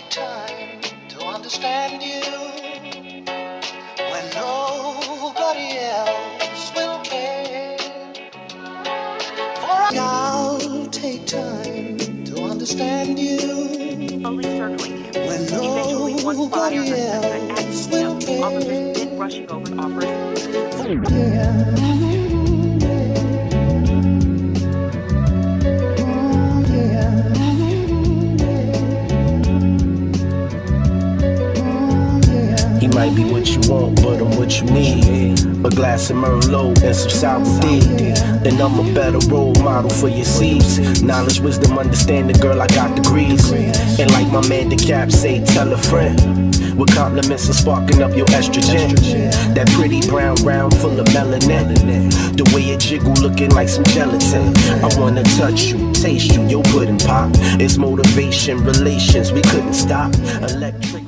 take time to understand you when nobody else will care. For I'll take time to understand you. Slowly circling him. When Eventually, one spot on nobody the center else at will him. care. Officers begin rushing over offers. He might be what you want, but I'm what you need. A glass of Merlot and some sour D. And I'm a better role model for your seeds. Knowledge, wisdom, understanding, girl, I got degrees. And like my man DeCap say, tell a friend. With compliments and sparking up your estrogen. That pretty brown round full of melanin. The way it jiggle looking like some gelatin. I wanna touch you, taste you, your pudding pop. It's motivation, relations, we couldn't stop. Electric.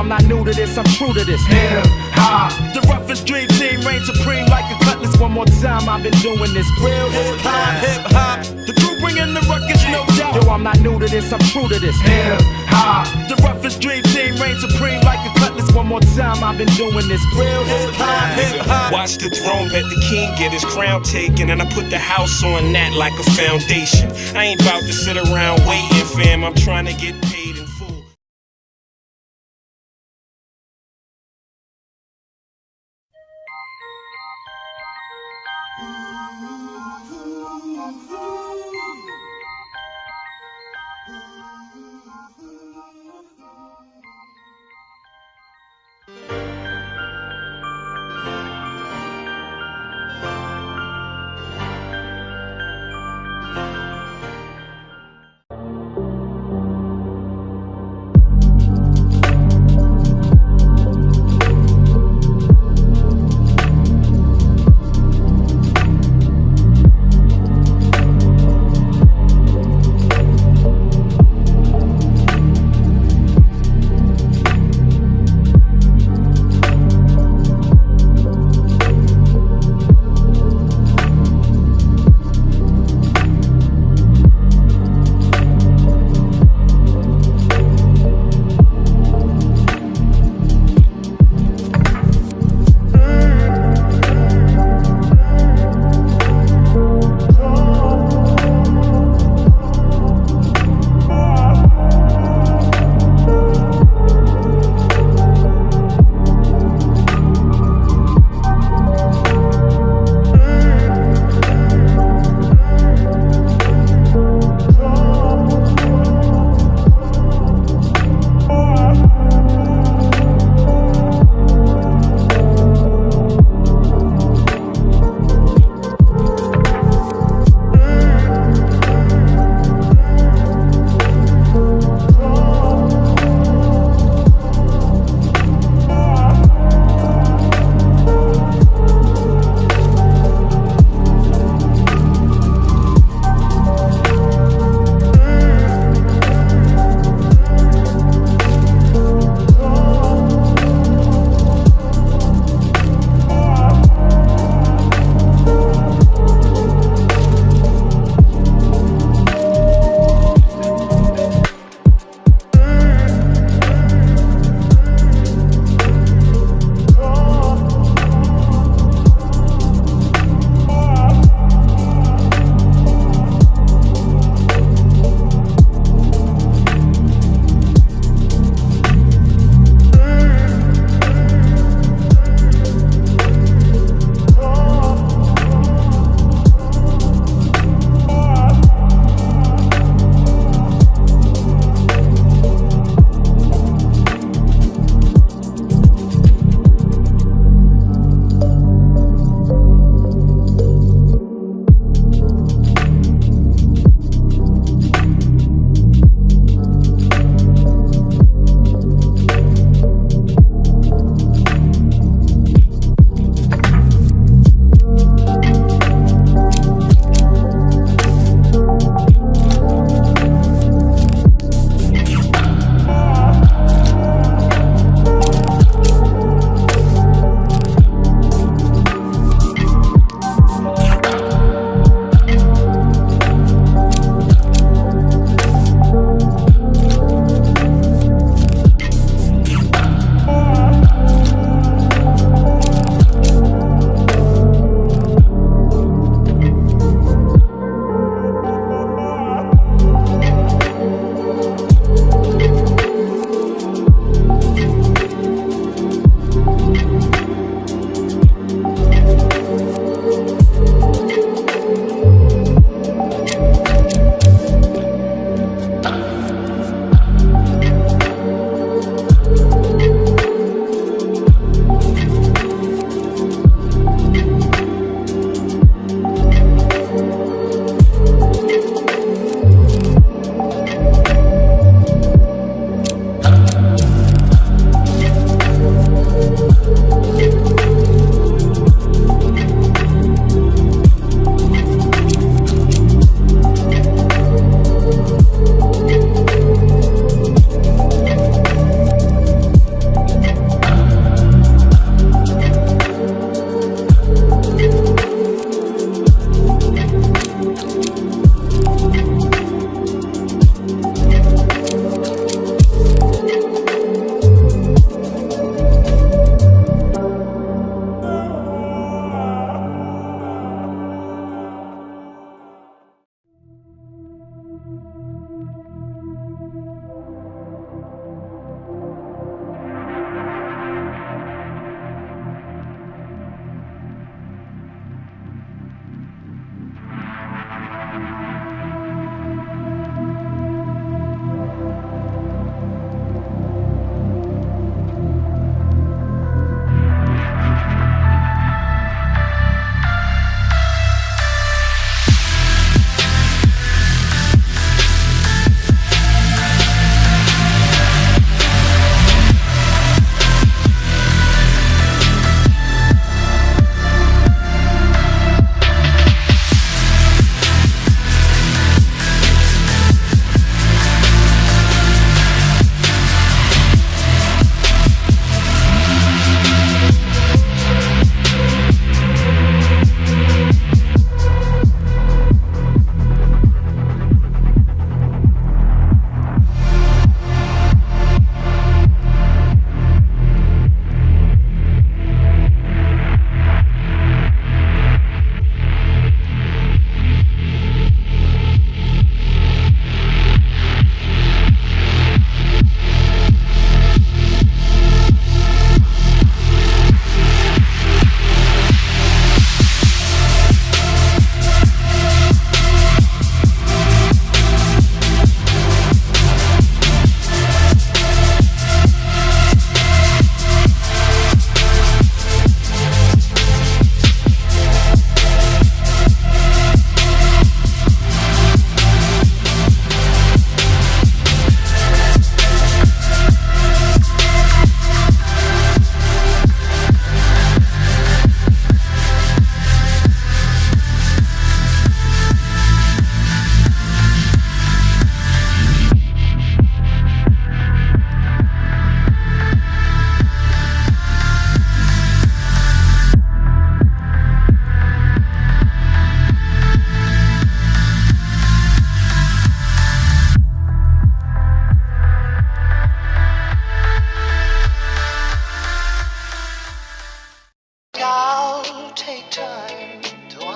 I'm not new to this, I'm true to this. Hip hop. The roughest dream team reigns supreme like a cutlass. One more time, I've been doing this. Real hip hop, hip hop. The crew bringing the ruckus, no doubt. Yo, I'm not new to this, I'm true to this. Hip hop. The roughest dream team reigns supreme like a cutlass. One more time, I've been doing this. Real hip hop, hip hop. Watch the throne, let the king get his crown taken, and I put the house on that like a foundation. I ain't about to sit around waiting, fam. I'm trying to get paid in full.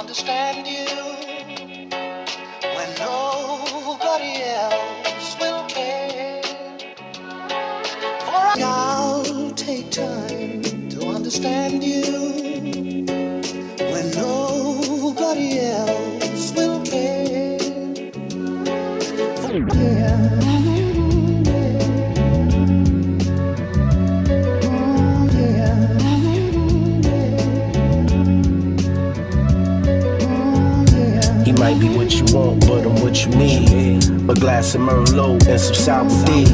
understand you when nobody else will care. For I'll take time to understand you when nobody else will care. Yeah. He might be what you want, but I'm what you need. A glass of Merlot and some sour D.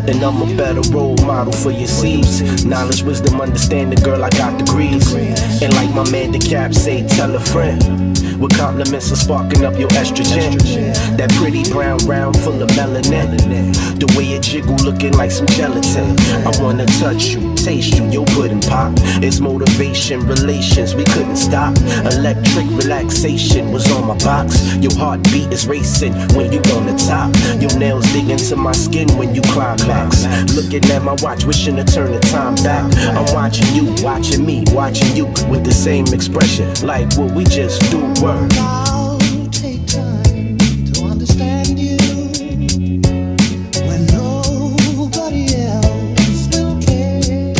And I'm a better role model for your seeds. Knowledge, wisdom, understanding, girl, I got degrees. And like my man DeCap say, tell a friend. With compliments of sparking up your estrogen. That pretty brown round full of melanin. The way it jiggle looking like some gelatin. I wanna touch you, taste you, your pudding pop. It's motivation, relations, we couldn't stop. Electric relaxation was on my box. Your heartbeat is racing when you on the top. Your nails dig into my skin when you climax. Looking at my watch, wishing to turn the time back. I'm watching you, watching me, watching you with the same expression. Like what we just do. I'll take time to understand you when nobody else will care.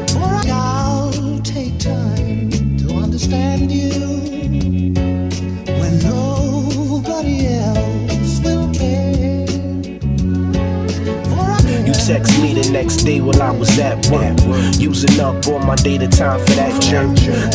For I'll take time to understand you when nobody else will care. You text me the next day while I was at work, using up all my data time for that jerk.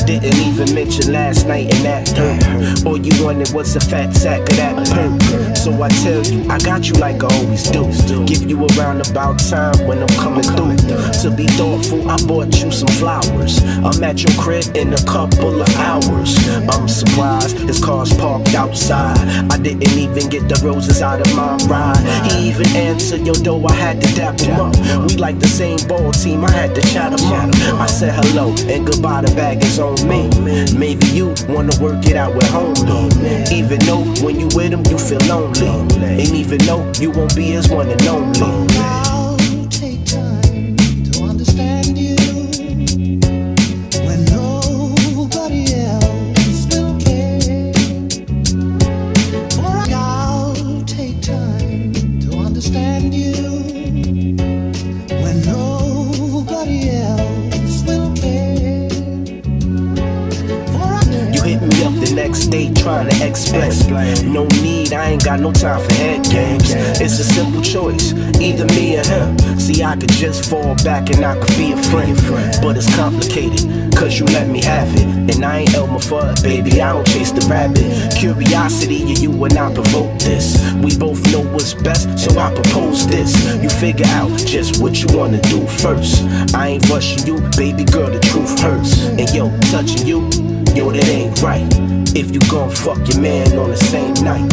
Didn't even mention last night and that hurt. All you wanted was a fat sack of that perk. So I tell you, I got you like I always do. Give you a roundabout time when I'm coming through. To be thoughtful, I bought you some flowers. I'm at your crib in a couple of hours. I'm surprised his car's parked outside. I didn't even get the roses out of my ride. He even answered your door, I had to dap him up. We like the same ball team, I had to chat him up. I said hello and goodbye, the bag is on me. Maybe you wanna work it out with homie. Even though when you with him you feel lonely. And even though you won't be his one and only. I'll take time to understand you when nobody else will care. For I'll take time to understand you when nobody else will care. You hit me up the next day trying to explain. No need, I ain't got no time for head games. It's a simple choice, either me or him. See, I could just fall back and I could be a friend. But it's complicated, cause you let me have it. And I ain't Elmer Fudd, baby, I don't chase the rabbit. Curiosity, you and I provoke this. We both know what's best, so I propose this. You figure out just what you wanna do first. I ain't rushing you, baby girl, the truth hurts. And yo, touching you, yo, that ain't right. If you gon' fuck your man on the same night.